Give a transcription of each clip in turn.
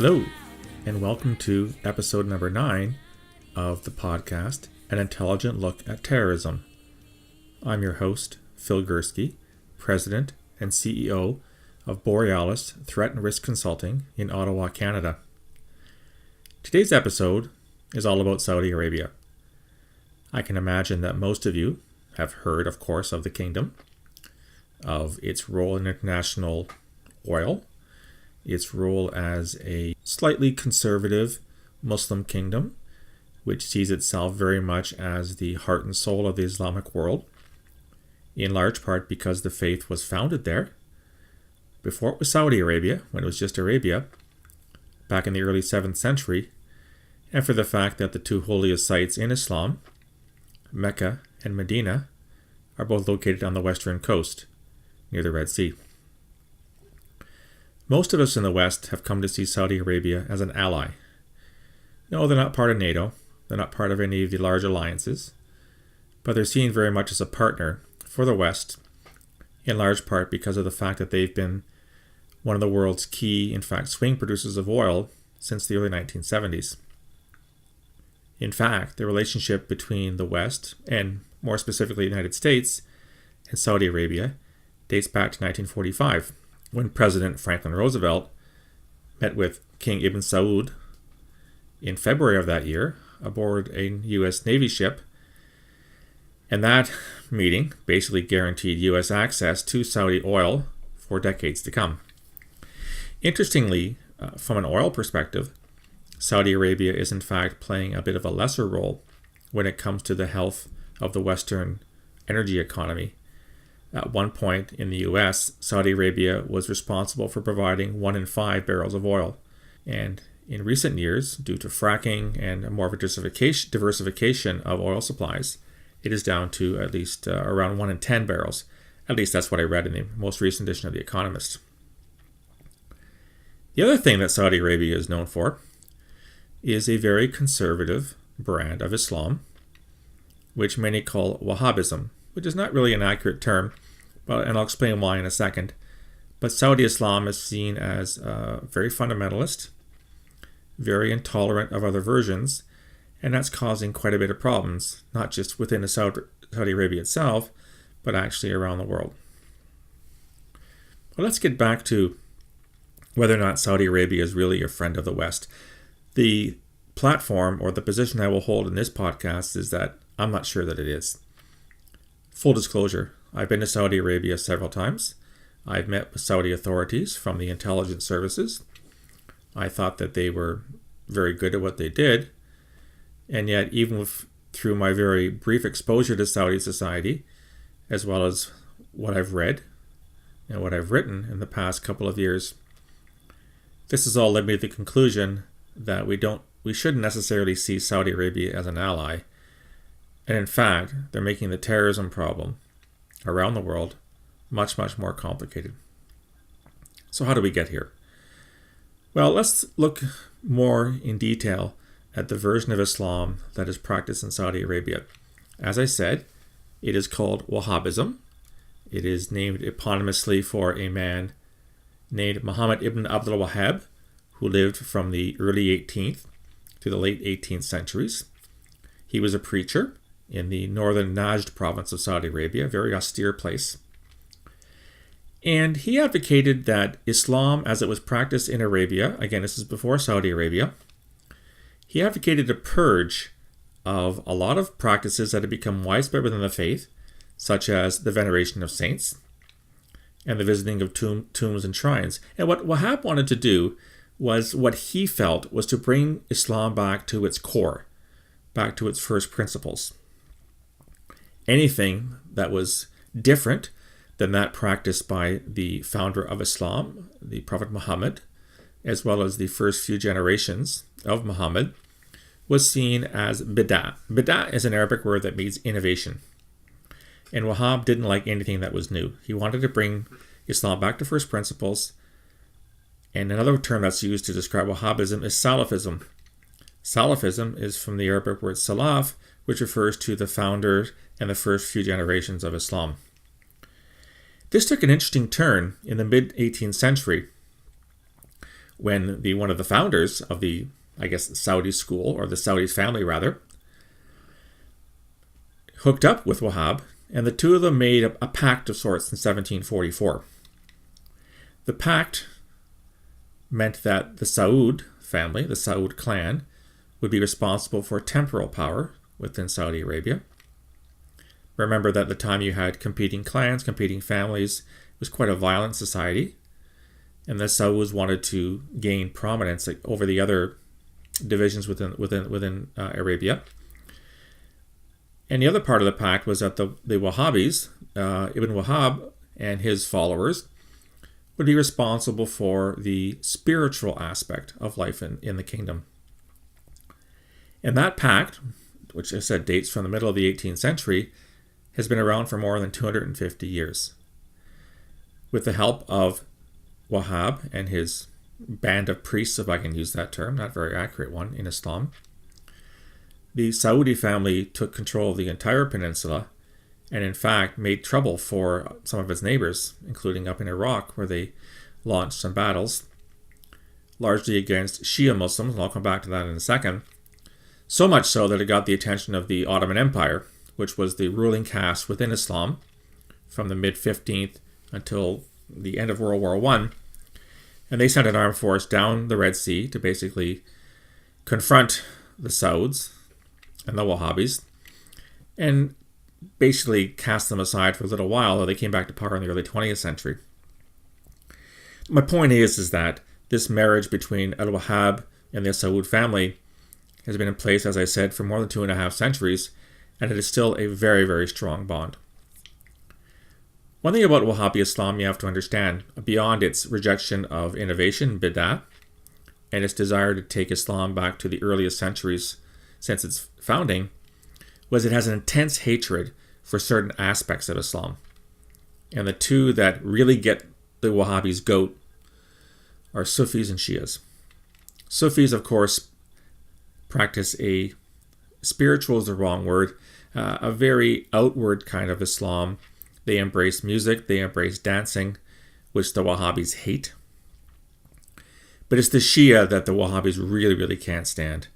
Hello, and welcome to episode number 9 of the podcast, An Intelligent Look at Terrorism. I'm your host, Phil Gurski, President and CEO of Borealis Threat and Risk Consulting in Ottawa, Canada. Today's episode is all about Saudi Arabia. I can imagine that most of you have heard, of course, of the kingdom, of its role in international oil, its role as a slightly conservative Muslim kingdom, which sees itself very much as the heart and soul of the Islamic world, in large part because the faith was founded there. Before it was Saudi Arabia, when it was just Arabia, back in the early 7th century, and for the fact that the two holiest sites in Islam, Mecca and Medina, are both located on the western coast, near the Red Sea. Most of us in the West have come to see Saudi Arabia as an ally. No, they're not part of NATO, they're not part of any of the large alliances, but they're seen very much as a partner for the West, in large part because of the fact that they've been one of the world's key, in fact, swing producers of oil since the early 1970s. In fact, the relationship between the West, and more specifically the United States, and Saudi Arabia dates back to 1945, when President Franklin Roosevelt met with King Ibn Saud in February of that year aboard a U.S. Navy ship. And that meeting basically guaranteed U.S. access to Saudi oil for decades to come. Interestingly, from an oil perspective, Saudi Arabia is in fact playing a bit of a lesser role when it comes to the health of the Western energy economy. At one point in the U.S., Saudi Arabia was responsible for providing 1 in 5 barrels of oil. And in recent years, due to fracking and more of a diversification of oil supplies, it is down to at least around 1 in 10 barrels. At least that's what I read in the most recent edition of The Economist. The other thing that Saudi Arabia is known for is a very conservative brand of Islam, which many call Wahhabism, which is not really an accurate term, and I'll explain why in a second. But Saudi Islam is seen as very fundamentalist, very intolerant of other versions, and that's causing quite a bit of problems, not just within Saudi Arabia itself, but actually around the world. Well, let's get back to whether or not Saudi Arabia is really a friend of the West. The platform or the position I will hold in this podcast is that I'm not sure that it is. Full disclosure, I've been to Saudi Arabia several times. I've met with Saudi authorities from the intelligence services. I thought that they were very good at what they did. And yet, even through my very brief exposure to Saudi society, as well as what I've read and what I've written in the past couple of years, this has all led me to the conclusion that we shouldn't necessarily see Saudi Arabia as an ally. And in fact, they're making the terrorism problem around the world much, much more complicated. So how do we get here? Well, let's look more in detail at the version of Islam that is practiced in Saudi Arabia. As I said, it is called Wahhabism. It is named eponymously for a man named Mohammed ibn Wahab, who lived from the early 18th to the late 18th centuries. He was a preacher in the northern Najd province of Saudi Arabia, a very austere place. And he advocated that Islam, as it was practiced in Arabia, again, this is before Saudi Arabia, he advocated a purge of a lot of practices that had become widespread within the faith, such as the veneration of saints and the visiting of tombs and shrines. And what Wahab wanted to do was what he felt was to bring Islam back to its core, back to its first principles. Anything that was different than that practiced by the founder of Islam, the Prophet Muhammad, as well as the first few generations of Muhammad, was seen as bid'ah. Bid'ah is an Arabic word that means innovation. And Wahab didn't like anything that was new. He wanted to bring Islam back to first principles. And another term that's used to describe Wahhabism is Salafism. Salafism is from the Arabic word salaf, which refers to the founder and the first few generations of Islam. This took an interesting turn in the mid-18th century when one of the founders of the, I guess, Saudi school, or the Saudi family rather, hooked up with Wahhab, and the two of them made a pact of sorts in 1744. The pact meant that the Saud family, the Saud clan, would be responsible for temporal power within Saudi Arabia. Remember that at the time you had competing clans, competing families. It was quite a violent society. And the Sauds wanted to gain prominence over the other divisions within Arabia. And the other part of the pact was that the Wahhabis, Ibn Wahhab and his followers, would be responsible for the spiritual aspect of life in the kingdom. And that pact, which I said dates from the middle of the 18th century, has been around for more than 250 years. With the help of Wahhab and his band of priests, if I can use that term, not a very accurate one in Islam, the Saudi family took control of the entire peninsula and in fact made trouble for some of its neighbors, including up in Iraq, where they launched some battles, largely against Shia Muslims, and I'll come back to that in a second. So much so that it got the attention of the Ottoman Empire, which was the ruling caste within Islam from the mid-15th until the end of World War I. And they sent an armed force down the Red Sea to basically confront the Sauds and the Wahhabis and basically cast them aside for a little while, though they came back to power in the early 20th century. My point is that this marriage between al-Wahhab and the Saud family has been in place, as I said, for more than 2.5 centuries, and it is still a very, very strong bond. One thing about Wahhabi Islam you have to understand, beyond its rejection of innovation, bid'ah, and its desire to take Islam back to the earliest centuries since its founding, was it has an intense hatred for certain aspects of Islam. And the two that really get the Wahhabis' goat are Sufis and Shias. Sufis, of course, practice a, spiritual is the wrong word, a very outward kind of Islam. They embrace music, they embrace dancing, which the Wahhabis hate. But it's the Shia that the Wahhabis really, really can't stand.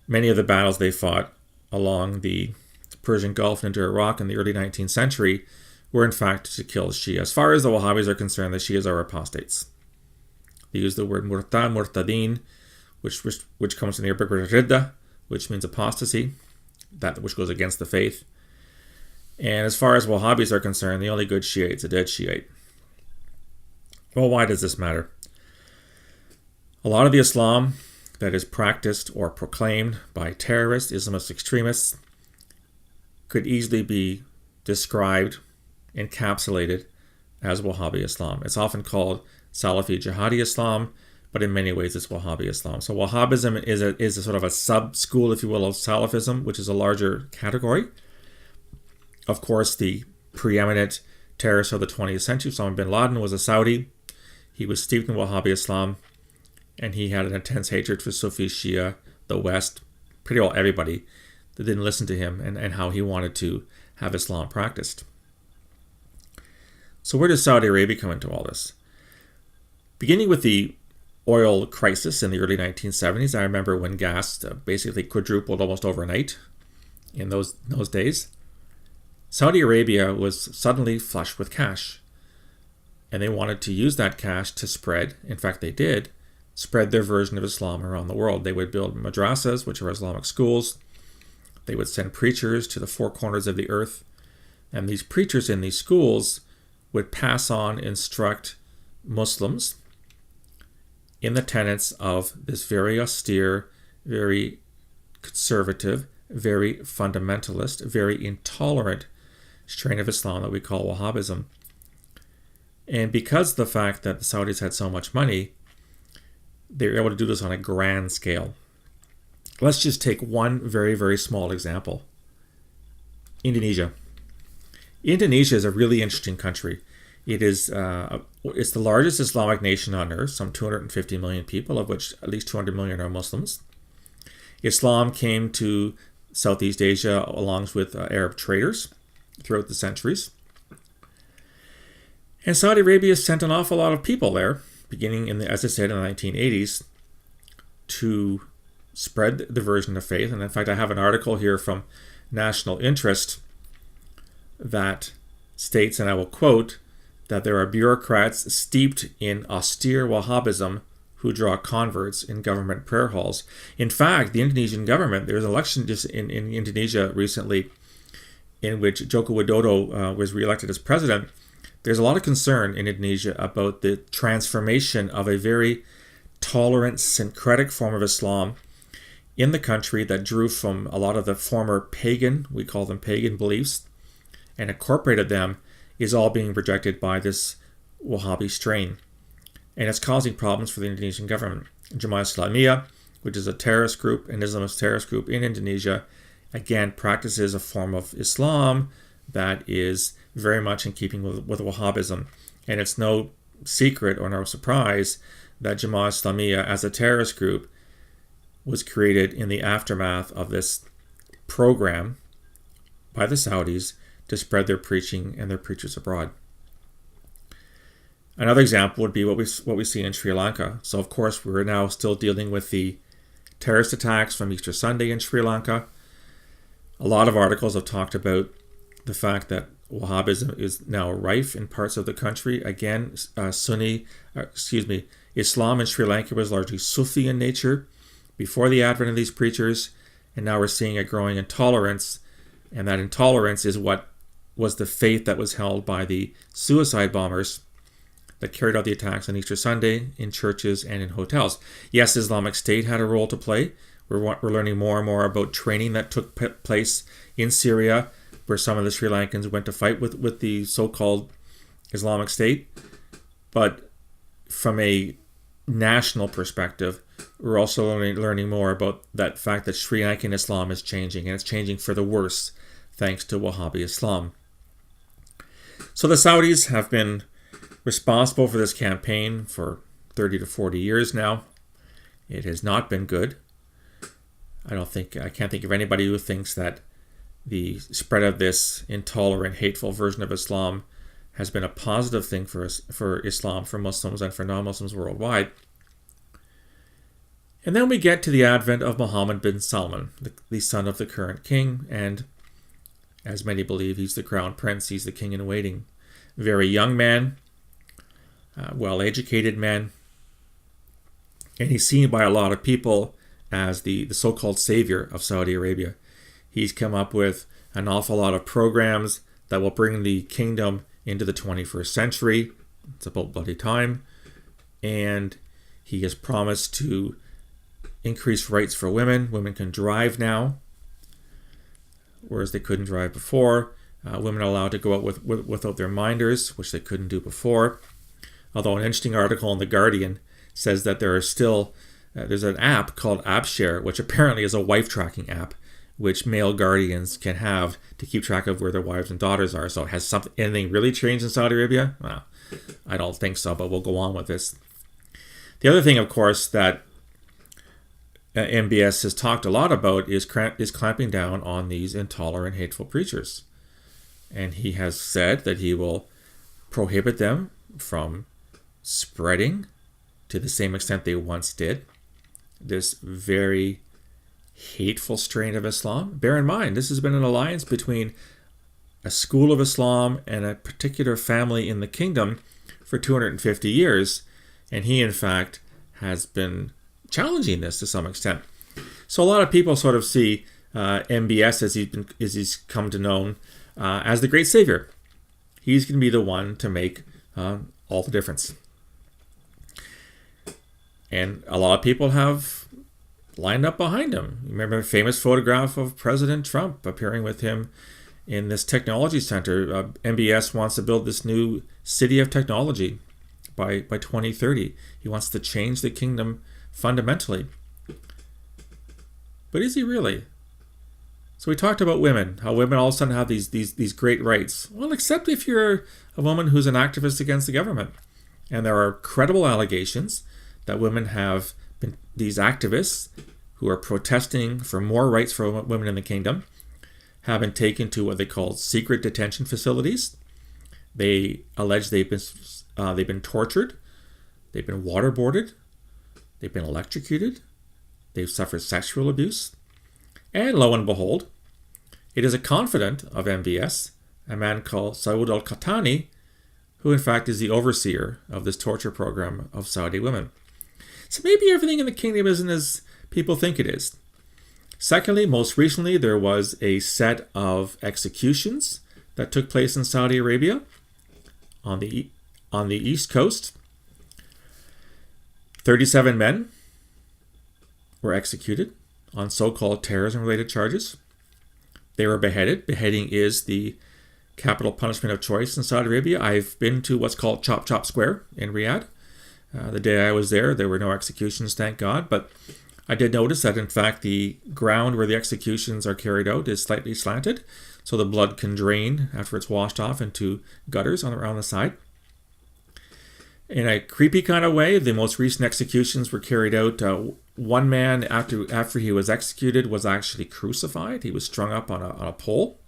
Many of the battles they fought along the Persian Gulf and into Iraq in the early 19th century were in fact to kill Shia. As far as the Wahhabis are concerned, the Shias are apostates. They use the word murtad, murtadin, which comes from the Arabic word ridda, which means apostasy, that which goes against the faith. And as far as Wahhabis are concerned, the only good Shiite is a dead Shiite. Well, why does this matter? A lot of the Islam that is practiced or proclaimed by terrorists, Islamist extremists, could easily be described, encapsulated as Wahhabi Islam. It's often called Salafi Jihadi Islam, but in many ways it's Wahhabi Islam. So Wahhabism is a sort of a sub-school, if you will, of Salafism, which is a larger category. Of course, the preeminent terrorist of the 20th century, Osama bin Laden, was a Saudi. He was steeped in Wahhabi Islam, and he had an intense hatred for Sufi, Shia, the West, pretty well everybody that didn't listen to him and how he wanted to have Islam practiced. So where does Saudi Arabia come into all this? Beginning with the oil crisis in the early 1970s, I remember when gas basically quadrupled almost overnight in those days. Saudi Arabia was suddenly flush with cash, and they wanted to use that cash to spread, in fact they did, spread their version of Islam around the world. They would build madrasas, which are Islamic schools. They would send preachers to the four corners of the earth, and these preachers in these schools would pass on, instruct Muslims in the tenets of this very austere, very conservative, very fundamentalist, very intolerant strain of Islam that we call Wahhabism. And because of the fact that the Saudis had so much money, they were able to do this on a grand scale. Let's just take one very, very small example. Indonesia. Indonesia is a really interesting country. It's the largest Islamic nation on earth, some 250 million people, of which at least 200 million are Muslims. Islam came to Southeast Asia along with Arab traders throughout the centuries. And Saudi Arabia sent an awful lot of people there beginning as I said, in the 1980s, to spread the version of faith. And in fact, I have an article here from National Interest that states, and I will quote, that there are bureaucrats steeped in austere Wahhabism who draw converts in government prayer halls. In fact, the Indonesian government, there was an election just in Indonesia recently in which Joko Widodo was reelected as president. There's a lot of concern in Indonesia about the transformation of a very tolerant, syncretic form of Islam in the country that drew from a lot of the former pagan, we call them pagan beliefs, and incorporated them, is all being rejected by this Wahhabi strain. And it's causing problems for the Indonesian government. Jamal Khashoggi, which is a terrorist group, an Islamist terrorist group in Indonesia, again practices a form of Islam that is very much in keeping with Wahhabism. And it's no secret or no surprise that Jamal Khashoggi as a terrorist group was created in the aftermath of this program by the Saudis to spread their preaching and their preachers abroad. Another example would be what we see in Sri Lanka. So of course we're now still dealing with the terrorist attacks from Easter Sunday in Sri Lanka. A lot of articles have talked about the fact that Wahhabism is now rife in parts of the country. Again, Islam in Sri Lanka was largely Sufi in nature before the advent of these preachers, and now we're seeing a growing intolerance, and that intolerance is what was the faith that was held by the suicide bombers that carried out the attacks on Easter Sunday in churches and in hotels. Yes, Islamic State had a role to play. We're learning more and more about training that took place in Syria, where some of the Sri Lankans went to fight with the so-called Islamic State. But from a national perspective, we're also learning more about that fact that Sri Lankan Islam is changing, and it's changing for the worse thanks to Wahhabi Islam. So the Saudis have been responsible for this campaign for 30 to 40 years now. It has not been good. I can't think of anybody who thinks that the spread of this intolerant, hateful version of Islam has been a positive thing for Islam, for Muslims, and for non-Muslims worldwide. And then we get to the advent of Mohammed bin Salman, the son of the current king, and as many believe, he's the crown prince, he's the king in waiting. Very young man, well-educated man, and he's seen by a lot of people as the so-called savior of Saudi Arabia. He's come up with an awful lot of programs that will bring the kingdom into the 21st century. It's about bloody time. And he has promised to increase rights for women. Women can drive now, whereas they couldn't drive before. Women are allowed to go out without their minders, which they couldn't do before. Although an interesting article in The Guardian says that there are still, there's an app called AppShare, which apparently is a wife tracking app, which male guardians can have to keep track of where their wives and daughters are. So has anything really changed in Saudi Arabia? Well, I don't think so, but we'll go on with this. The other thing, of course, that MBS has talked a lot about is clamping down on these intolerant, hateful preachers. And he has said that he will prohibit them from spreading, to the same extent they once did, this very hateful strain of Islam. Bear in mind, this has been an alliance between a school of Islam and a particular family in the kingdom for 250 years. And he, in fact, has been challenging this to some extent. So a lot of people sort of see MBS, as he's come to know, as the great savior. He's going to be the one to make all the difference. And a lot of people have lined up behind him. You remember a famous photograph of President Trump appearing with him in this technology center. MBS wants to build this new city of technology by 2030. He wants to change the kingdom fundamentally. But is he really? So we talked about women, how women all of a sudden have these great rights. Well, except if you're a woman who's an activist against the government. And there are credible allegations that women have been, these activists who are protesting for more rights for women in the kingdom, have been taken to what they call secret detention facilities. They allege they've been tortured They've been waterboarded. They've been electrocuted. They've suffered sexual abuse. And lo and behold, it is a confidant of MBS, a man called Saud al-Qahtani, who in fact is the overseer of this torture program of Saudi women. So maybe everything in the kingdom isn't as people think it is. Secondly, most recently, there was a set of executions that took place in Saudi Arabia on the East Coast. 37 men were executed on so-called terrorism-related charges. They were beheaded. Beheading is the capital punishment of choice in Saudi Arabia. I've been to what's called Chop Chop Square in Riyadh. The day I was there were no executions, thank God, but I did notice that, in fact, the ground where the executions are carried out is slightly slanted, so the blood can drain after it's washed off into gutters around the side. In a creepy kind of way, the most recent executions were carried out. One man, after he was executed, was actually crucified. He was strung up on a pole.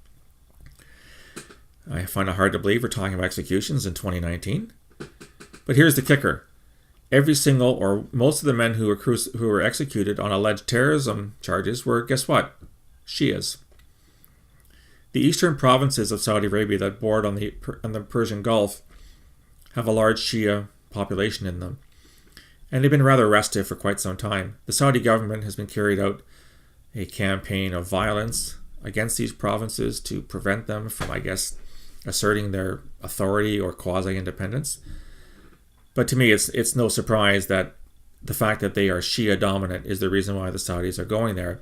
I find it hard to believe we're talking about executions in 2019. But here's the kicker. Every single, or most of the men who were executed on alleged terrorism charges were, guess what? Shias. The eastern provinces of Saudi Arabia that border on the Persian Gulf have a large Shia population in them. And they've been rather restive for quite some time. The Saudi government has been carried out a campaign of violence against these provinces to prevent them from, I guess, asserting their authority or quasi-independence. But to me, it's no surprise that the fact that they are Shia dominant is the reason why the Saudis are going there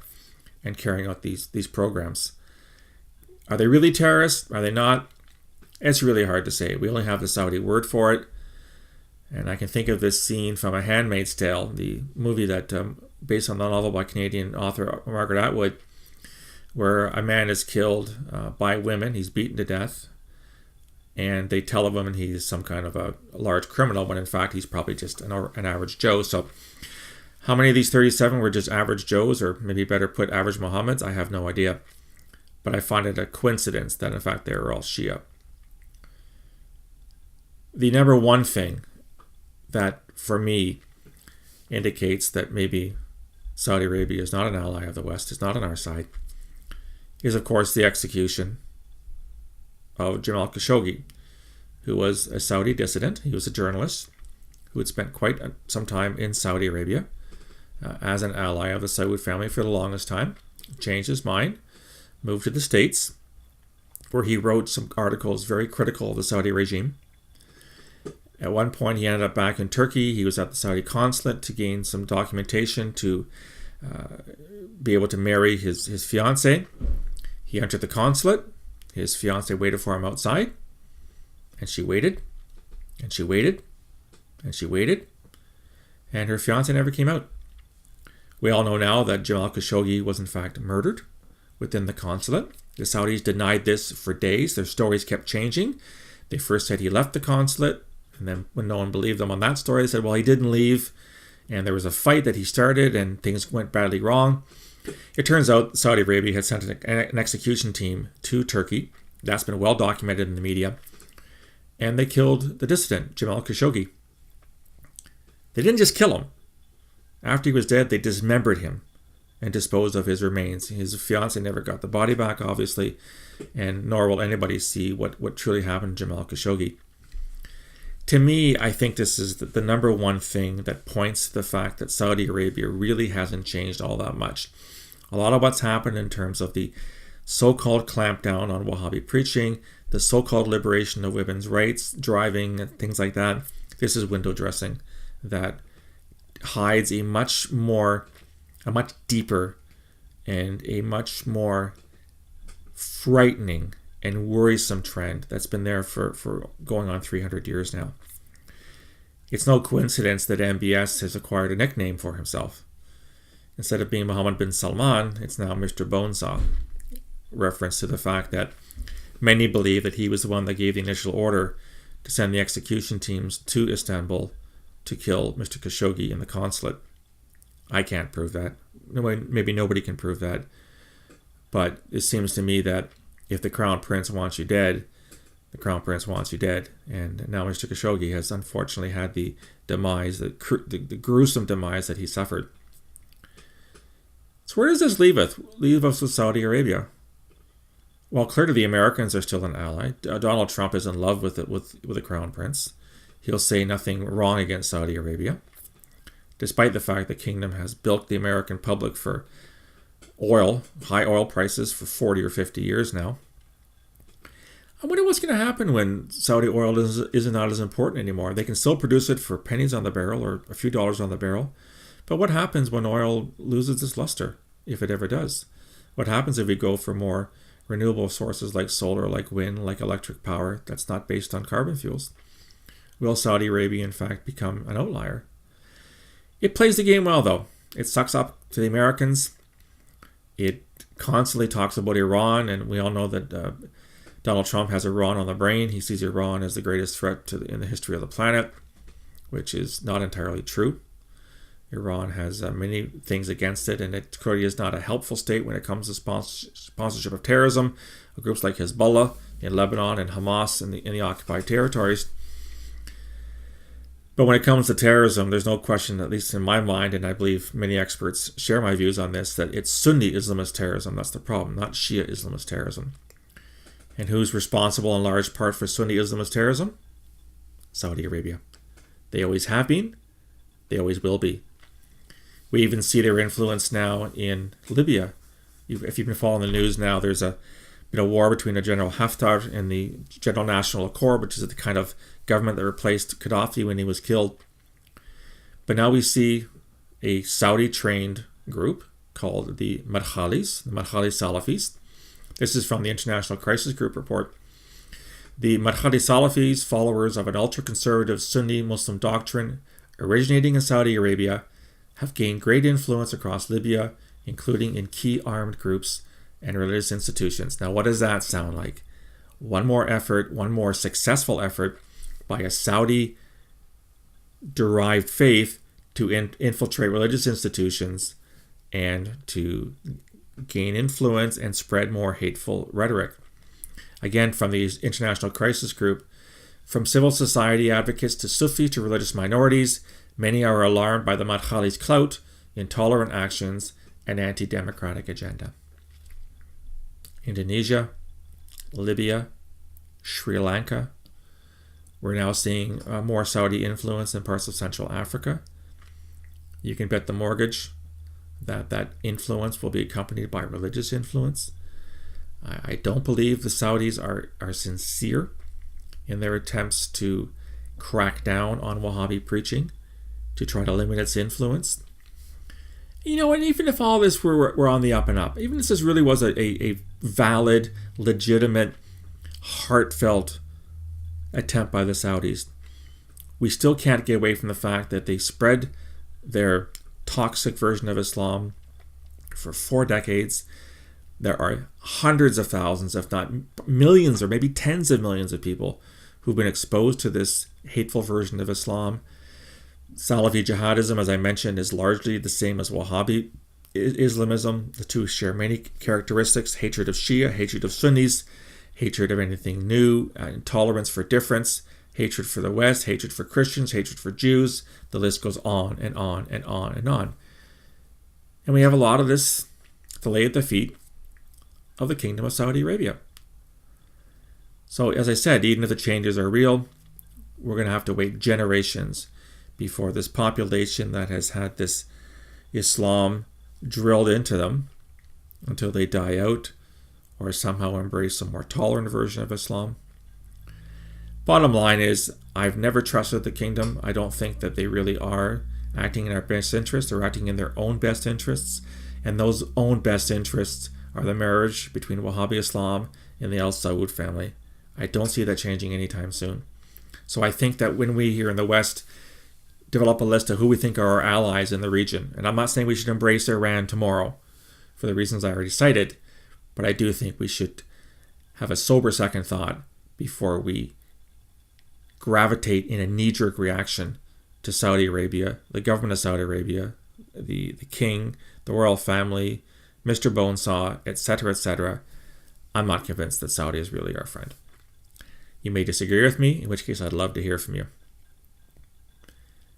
and carrying out these programs. Are they really terrorists? Are they not? It's really hard to say. We only have the Saudi word for it. And I can think of this scene from A Handmaid's Tale, the movie that based on the novel by Canadian author Margaret Atwood, where a man is killed by women. He's beaten to death. And they tell a woman he's some kind of a large criminal, when in fact he's probably just an average Joe. So how many of these 37 were just average Joes, or maybe better put, average Mohammeds? I have no idea. But I find it a coincidence that in fact they were all Shia. The number one thing that for me indicates that maybe Saudi Arabia is not an ally of the West, is not on our side, is of course the execution of Jamal Khashoggi, who was a Saudi dissident. He was a journalist who had spent quite some time in Saudi Arabia as an ally of the Saud family for the longest time. Changed his mind, moved to the States, where he wrote some articles very critical of the Saudi regime. At one point, he ended up back in Turkey. He was at the Saudi consulate to gain some documentation to be able to marry his fiancée. He entered the consulate. His fiancée waited for him outside, and she waited, and she waited, and she waited, and her fiancé never came out. We all know now that Jamal Khashoggi was in fact murdered within the consulate. The Saudis denied this for days. Their stories kept changing. They first said he left the consulate, and then when no one believed them on that story, they said, well, he didn't leave, and there was a fight that he started, and things went badly wrong. It turns out Saudi Arabia had sent an execution team to Turkey. That's been well documented in the media. And they killed the dissident, Jamal Khashoggi. They didn't just kill him. After he was dead, they dismembered him and disposed of his remains. His fiancée never got the body back, obviously, and nor will anybody see what truly happened to Jamal Khashoggi. To me, I think this is the number one thing that points to the fact that Saudi Arabia really hasn't changed all that much. A lot of what's happened in terms of the so-called clampdown on Wahhabi preaching, the so-called liberation of women's rights, driving, and things like that, this is window dressing that hides a much deeper, and a much more frightening and worrisome trend that's been there for going on 300 years now. It's no coincidence that MBS has acquired a nickname for himself. Instead of being Mohammed bin Salman, it's now Mr. Bonesaw, reference to the fact that many believe that he was the one that gave the initial order to send the execution teams to Istanbul to kill Mr. Khashoggi in the consulate. I can't prove that. Maybe nobody can prove that. But it seems to me that if the Crown Prince wants you dead, the Crown Prince wants you dead. And now Mr. Khashoggi has unfortunately had the demise, the gruesome demise that he suffered. So where does this leave us with Saudi Arabia? Well, clearly the Americans are still an ally. Donald Trump is in love with the Crown Prince. He'll say nothing wrong against Saudi Arabia, despite the fact the kingdom has bilked the American public for oil, high oil prices for 40 or 50 years now. I wonder what's going to happen when Saudi oil is not as important anymore. They can still produce it for pennies on the barrel or a few dollars on the barrel. But what happens when oil loses its luster, if it ever does? What happens if we go for more renewable sources like solar, like wind, like electric power that's not based on carbon fuels? Will Saudi Arabia, in fact, become an outlier? It plays the game well, though. It sucks up to the Americans. It constantly talks about Iran, and we all know that Donald Trump has Iran on the brain. He sees Iran as the greatest threat in the history of the planet, which is not entirely true. Iran has many things against it, and it clearly is not a helpful state when it comes to sponsorship of terrorism, of groups like Hezbollah in Lebanon and Hamas in the occupied territories. But when it comes to terrorism, there's no question, at least in my mind, and I believe many experts share my views on this, that it's Sunni Islamist terrorism that's the problem, not Shia Islamist terrorism. And who's responsible in large part for Sunni Islamist terrorism? Saudi Arabia. They always have been. They always will be. We even see their influence now in Libya. If you've been following the news now, there's been a war between the General Haftar and the General National Accord, which is the kind of government that replaced Gaddafi when he was killed. But now we see a Saudi-trained group called the Madkhalis, the Madkhali Salafis. This is from the International Crisis Group report. The Madkhali Salafis, followers of an ultra-conservative Sunni Muslim doctrine originating in Saudi Arabia, have gained great influence across Libya, including in key armed groups and religious institutions. Now, what does that sound like? One more effort, one more successful effort by a Saudi-derived faith to infiltrate religious institutions and to gain influence and spread more hateful rhetoric. Again, from the International Crisis Group, from civil society advocates to Sufi to religious minorities, many are alarmed by the Madkhalis' clout, intolerant actions, and anti-democratic agenda. Indonesia, Libya, Sri Lanka. We're now seeing more Saudi influence in parts of Central Africa. You can bet the mortgage that influence will be accompanied by religious influence. I don't believe the Saudis are sincere in their attempts to crack down on Wahhabi preaching, to try to limit its influence. You know, and even if all this were on the up and up, even if this really was a valid, legitimate, heartfelt attempt by the Saudis, we still can't get away from the fact that they spread their toxic version of Islam for 4 decades. There are hundreds of thousands, if not millions, or maybe tens of millions of people who've been exposed to this hateful version of Islam. Salafi jihadism, as I mentioned, is largely the same as Wahhabi Islamism. The two share many characteristics: hatred of Shia, hatred of Sunnis, hatred of anything new, intolerance for difference, hatred for the West, hatred for Christians, hatred for Jews. The list goes on and on and on and on. And we have a lot of this to lay at the feet of the Kingdom of Saudi Arabia. So, as I said, even if the changes are real, we're going to have to wait generations before this population that has had this Islam drilled into them until they die out or somehow embrace a more tolerant version of Islam. Bottom line is, I've never trusted the kingdom. I don't think that they really are acting in our best interests. They're acting in their own best interests. And those own best interests are the marriage between Wahhabi Islam and the Al Saud family. I don't see that changing anytime soon. So I think that when we here in the West develop a list of who we think are our allies in the region, and I'm not saying we should embrace Iran tomorrow for the reasons I already cited, but I do think we should have a sober second thought before we gravitate in a knee-jerk reaction to Saudi Arabia, the government of Saudi Arabia, the king, the royal family, Mr. Bonesaw, etc., etc. I'm not convinced that Saudi is really our friend. You may disagree with me, in which case I'd love to hear from you.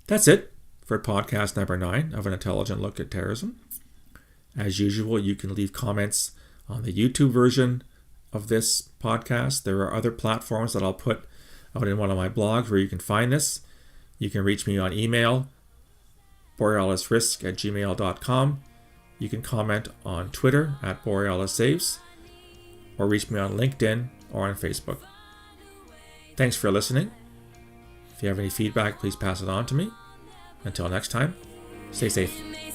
That's it for podcast number 9 of An Intelligent Look at Terrorism. As usual, you can leave comments on the YouTube version of this podcast. There are other platforms that I'll put out in one of my blogs where you can find this. You can reach me on email, borealisrisk@gmail.com. You can comment on Twitter @BorealisSaves, or reach me on LinkedIn or on Facebook. Thanks for listening. If you have any feedback, please pass it on to me. Until next time, stay safe.